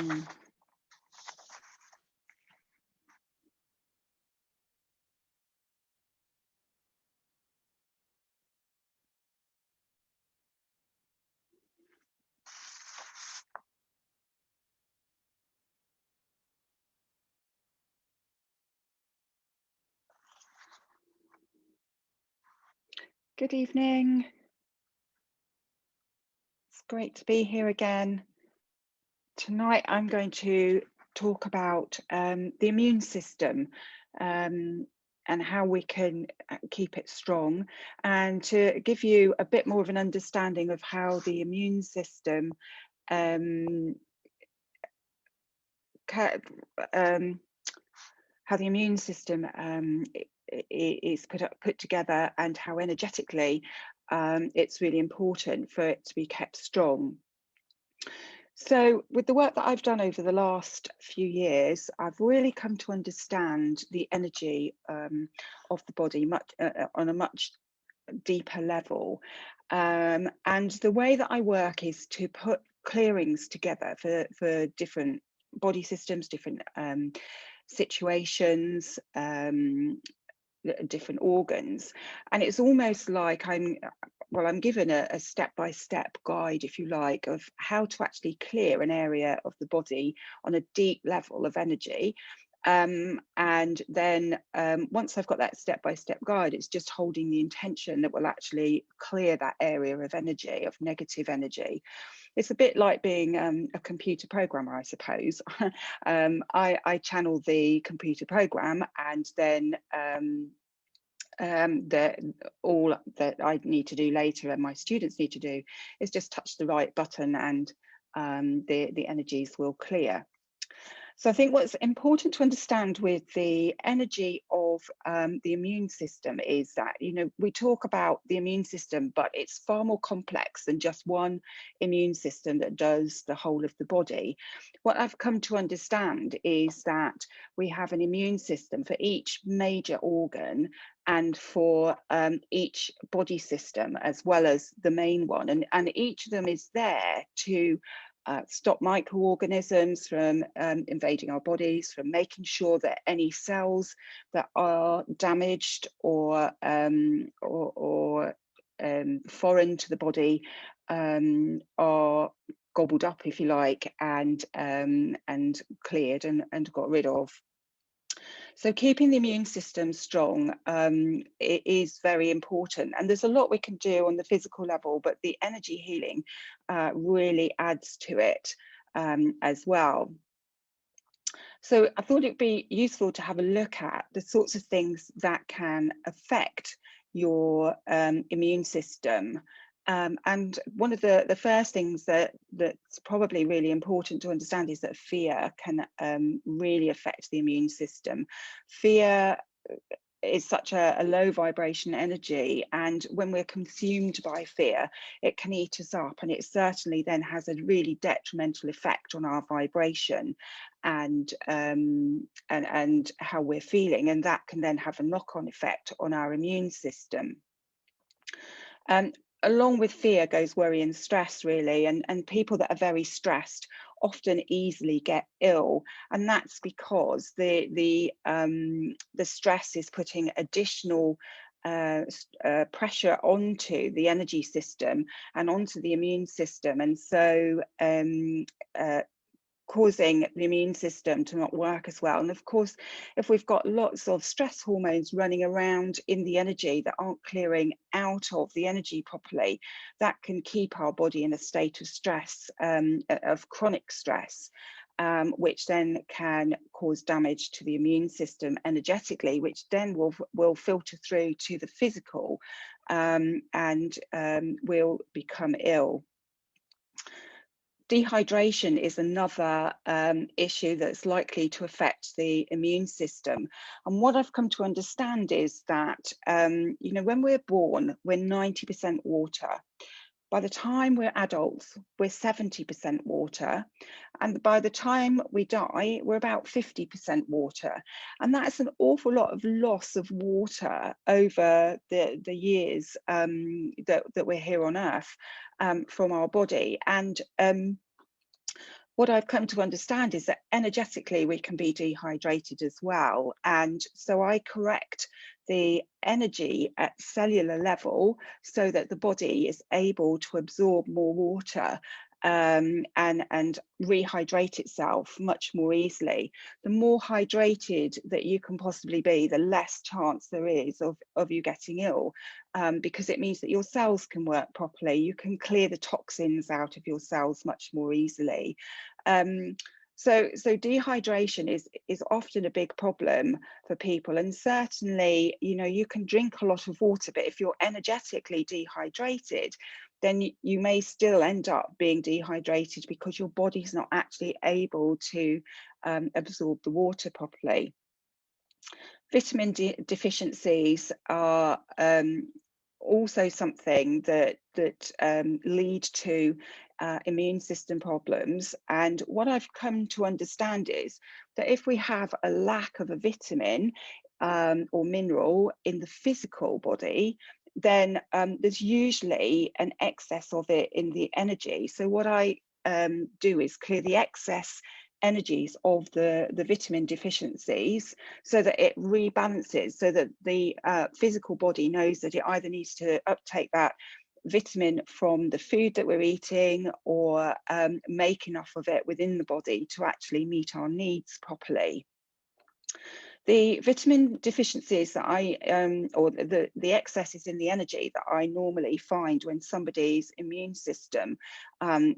Mm. Good evening. It's great to be here again. Tonight I'm going to talk about the immune system and how we can keep it strong, and to give you a bit more of an understanding of how the immune system is put together, and how energetically it's really important for it to be kept strong. So with the work that I've done over the last few years, I've really come to understand the energy of the body on a much deeper level. And the way that I work is to put clearings together for different body systems, different situations, different organs. And it's almost like I'm given a step-by-step guide, if you like, of how to actually clear an area of the body on a deep level of energy. And then once I've got that step-by-step guide, it's just holding the intention that will actually clear that area of energy, of negative energy. It's a bit like being a computer programmer, I suppose. I channel the computer program, and then all that I need to do later, and my students need to do, is just touch the right button, and the energies will clear. So I think what's important to understand with the energy of the immune system is that, we talk about the immune system, but it's far more complex than just one immune system that does the whole of the body. What I've come to understand is that we have an immune system for each major organ, and for each body system, as well as the main one. And each of them is there to stop microorganisms from invading our bodies, from making sure that any cells that are damaged or foreign to the body are gobbled up, if you like, and cleared and got rid of. So keeping the immune system strong it is very important, and there's a lot we can do on the physical level, but the energy healing really adds to it as well. So I thought it'd be useful to have a look at the sorts of things that can affect your immune system. And one of the first things that's probably really important to understand is that fear can really affect the immune system. Fear is such a low vibration energy, and when we're consumed by fear, it can eat us up, and it certainly then has a really detrimental effect on our vibration and how we're feeling, and that can then have a knock-on effect on our immune system. Along with fear goes worry and stress, really, and people that are very stressed often easily get ill, and that's because the stress is putting additional pressure onto the energy system and onto the immune system, and so causing the immune system to not work as well. And of course, if we've got lots of stress hormones running around in the energy that aren't clearing out of the energy properly, that can keep our body in a state of stress, of chronic stress, which then can cause damage to the immune system energetically, which then will filter through to the physical, and we'll become ill. Dehydration is another issue that's likely to affect the immune system. And what I've come to understand is that, when we're born, we're 90% water. By the time we're adults, we're 70% water. And by the time we die, we're about 50% water. And that's an awful lot of loss of water over the years that we're here on Earth from our body. And what I've come to understand is that energetically we can be dehydrated as well. And so I correct the energy at cellular level so that the body is able to absorb more water and rehydrate itself much more easily. The more hydrated that you can possibly be, the less chance there is of you getting ill, because it means that your cells can work properly. You can clear the toxins out of your cells much more easily. So dehydration is often a big problem for people, and certainly, you know, you can drink a lot of water, but if you're energetically dehydrated, then you may still end up being dehydrated because your body's not actually able to absorb the water properly. Vitamin D deficiencies are also something that lead to immune system problems. And what I've come to understand is that if we have a lack of a vitamin or mineral in the physical body, then there's usually an excess of it in the energy. So what I do is clear the excess energies of the vitamin deficiencies so that it rebalances, so that the physical body knows that it either needs to uptake that vitamin from the food that we're eating, or make enough of it within the body to actually meet our needs properly. The vitamin deficiencies that or the excesses in the energy that I normally find when somebody's immune system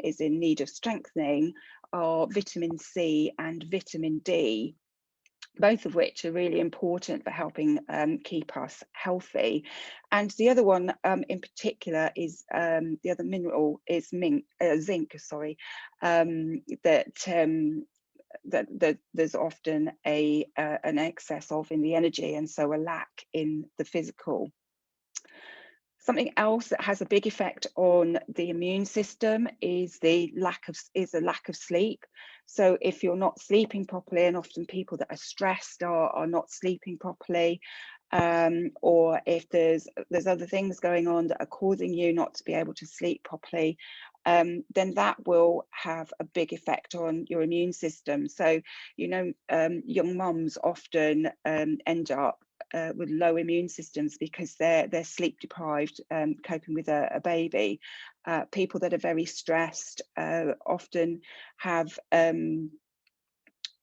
is in need of strengthening are vitamin C and vitamin D, both of which are really important for helping keep us healthy. And the other one in particular is the other mineral is zinc, sorry, that there's often an excess of in the energy, and so a lack in the physical. Something else that has a big effect on the immune system is a lack of sleep. So if you're not sleeping properly, and often people that are stressed are not sleeping properly, or if there's other things going on that are causing you not to be able to sleep properly, then that will have a big effect on your immune system. So, you know, young mums often end up with low immune systems because they're sleep deprived, coping with a baby. People that are very stressed often have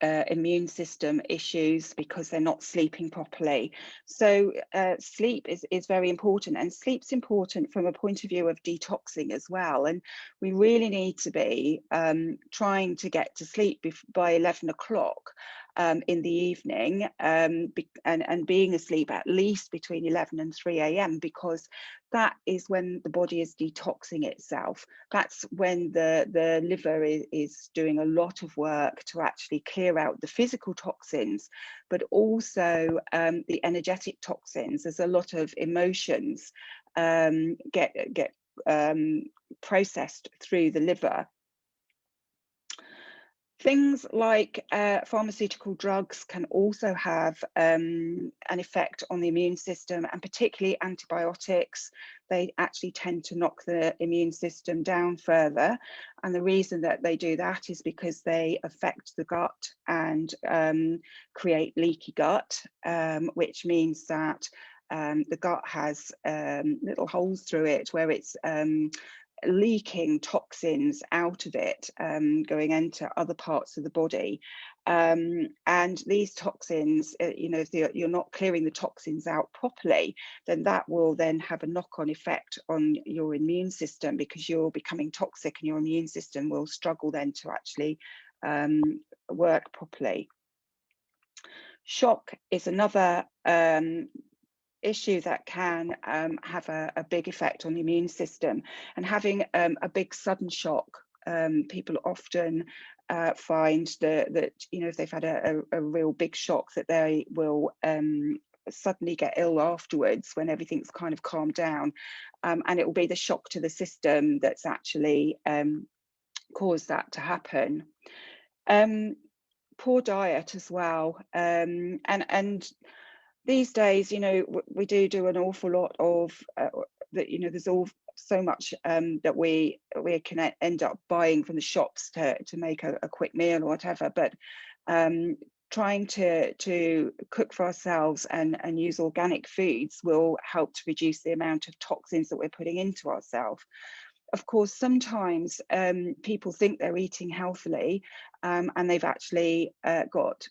immune system issues because they're not sleeping properly. So sleep is very important, and sleep's important from a point of view of detoxing as well. And we really need to be trying to get to sleep by 11 o'clock in the evening, and being asleep at least between 11 and 3 a.m. because that is when the body is detoxing itself. That's when the liver is doing a lot of work to actually clear out the physical toxins, but also the energetic toxins. There's a lot of emotions get processed through the liver. Things like pharmaceutical drugs can also have an effect on the immune system, and particularly antibiotics. They actually tend to knock the immune system down further. And the reason that they do that is because they affect the gut and create leaky gut, which means that the gut has little holes through it where it's leaking toxins out of it, going into other parts of the body. And these toxins, you know, if you're not clearing the toxins out properly, then that will then have a knock-on effect on your immune system, because you're becoming toxic and your immune system will struggle then to actually work properly. Shock is another issue that can have a big effect on the immune system. And having a big sudden shock, people often find that, you know, if they've had a real big shock, that they will suddenly get ill afterwards when everything's kind of calmed down, and it will be the shock to the system that's actually caused that to happen. Poor diet as well, and these days, you know, we do an awful lot of that. You know, there's all so much that we can end up buying from the shops to make a quick meal or whatever. But trying to cook for ourselves and use organic foods will help to reduce the amount of toxins that we're putting into ourselves. Of course, sometimes people think they're eating healthily and they've actually got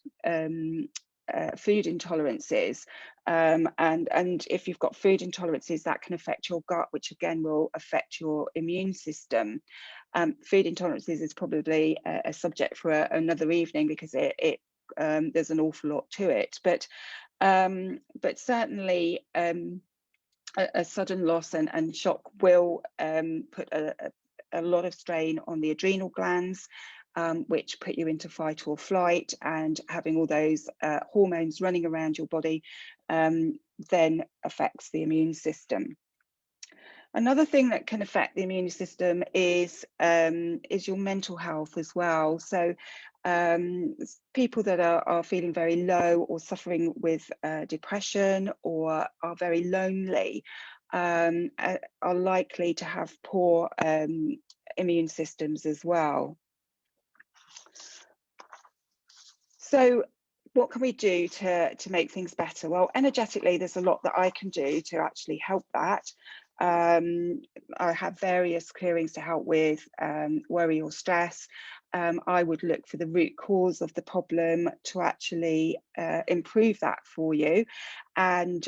food intolerances, and if you've got food intolerances, that can affect your gut, which again will affect your immune system. Food intolerances is probably a subject for another evening, because there's an awful lot to it, but certainly a sudden loss and shock will put a lot of strain on the adrenal glands, which put you into fight or flight, and having all those hormones running around your body then affects the immune system. Another thing that can affect the immune system is your mental health as well. So people that are feeling very low or suffering with depression or are very lonely are likely to have poor immune systems as well. So what can we do to make things better? Well, energetically, there's a lot that I can do to actually help that. I have various clearings to help with worry or stress. I would look for the root cause of the problem to actually improve that for you, and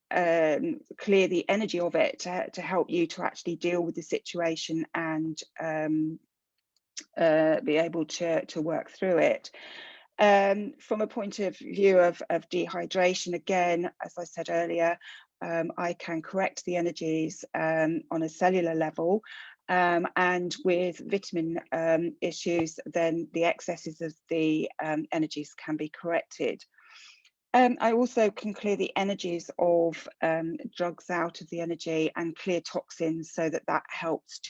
clear the energy of it to help you to actually deal with the situation and be able to work through it. From a point of view of dehydration, again, as I said earlier, I can correct the energies on a cellular level, and with vitamin issues, then the excesses of the energies can be corrected. I also can clear the energies of drugs out of the energy and clear toxins, so that helps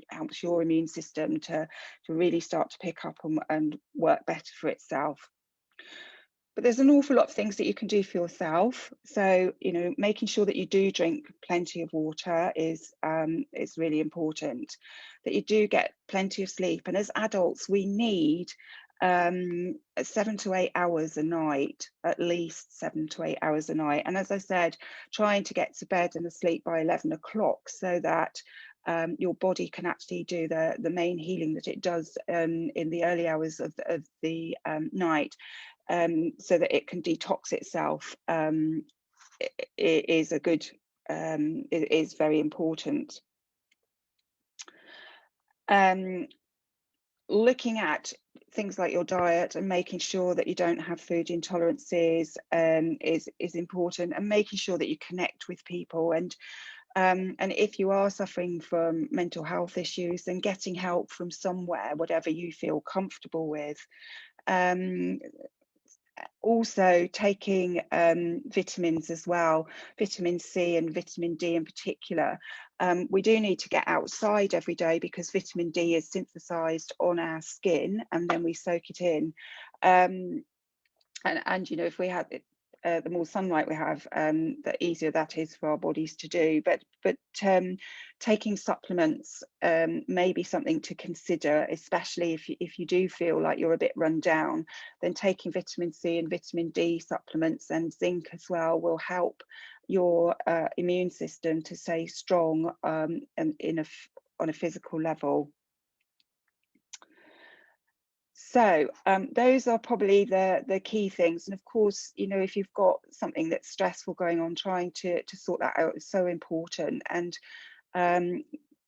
helps your immune system to really start to pick up and work better for itself. But there's an awful lot of things that you can do for yourself. So, making sure that you do drink plenty of water is really important, that you do get plenty of sleep. And as adults, we need 7 to 8 hours a night, at least 7 to 8 hours a night. And as I said, trying to get to bed and asleep by 11 o'clock, so that your body can actually do the main healing that it does in the early hours of the night, so that it can detox itself. It is a good, it is very important. Looking at things like your diet and making sure that you don't have food intolerances is important, and making sure that you connect with people, and if you are suffering from mental health issues, then getting help from somewhere, whatever you feel comfortable with. Also taking vitamins as well, vitamin C and vitamin D in particular. We do need to get outside every day, because vitamin D is synthesized on our skin and then we soak it in. And if we have the more sunlight we have, the easier that is for our bodies to do. But taking supplements may be something to consider, especially if you do feel like you're a bit run down. Then taking vitamin C and vitamin D supplements, and zinc as well, will help your immune system to stay strong and on a physical level. So those are probably the key things. And of course, if you've got something that's stressful going on, trying to sort that out is so important. And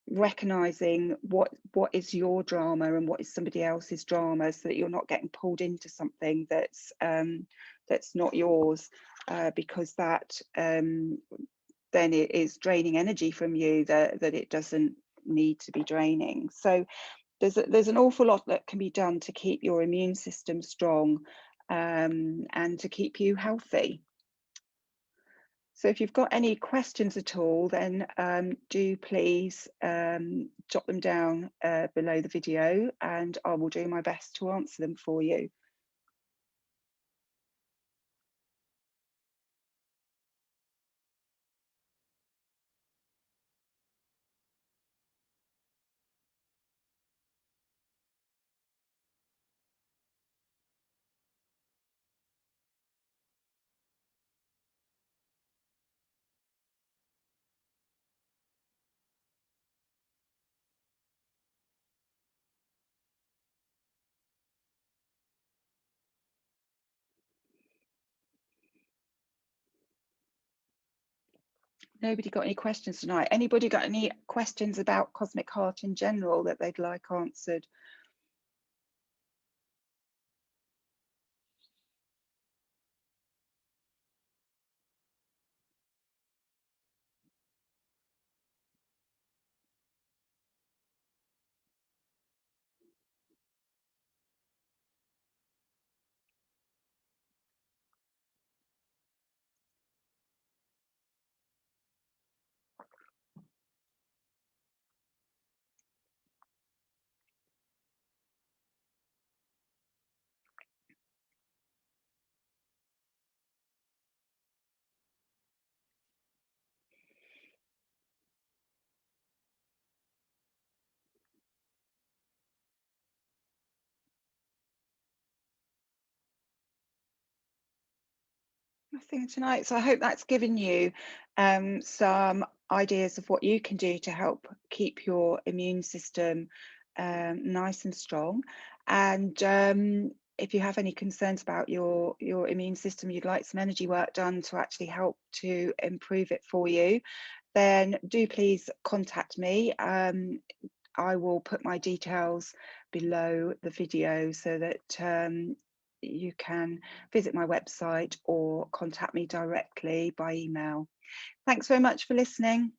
recognizing what is your drama and what is somebody else's drama, so that you're not getting pulled into something that's not yours, because that then it is draining energy from you that it doesn't need to be draining. So there's an awful lot that can be done to keep your immune system strong, and to keep you healthy. So if you've got any questions at all, then do please jot them down below the video, and I will do my best to answer them for you. Nobody got any questions tonight? Anybody got any questions about Cosmic Heart in general that they'd like answered? Nothing tonight. So I hope that's given you some ideas of what you can do to help keep your immune system nice and strong. And if you have any concerns about your immune system, you'd like some energy work done to actually help to improve it for you, then do please contact me. I will put my details below the video so that you can visit my website or contact me directly by email. Thanks very much for listening.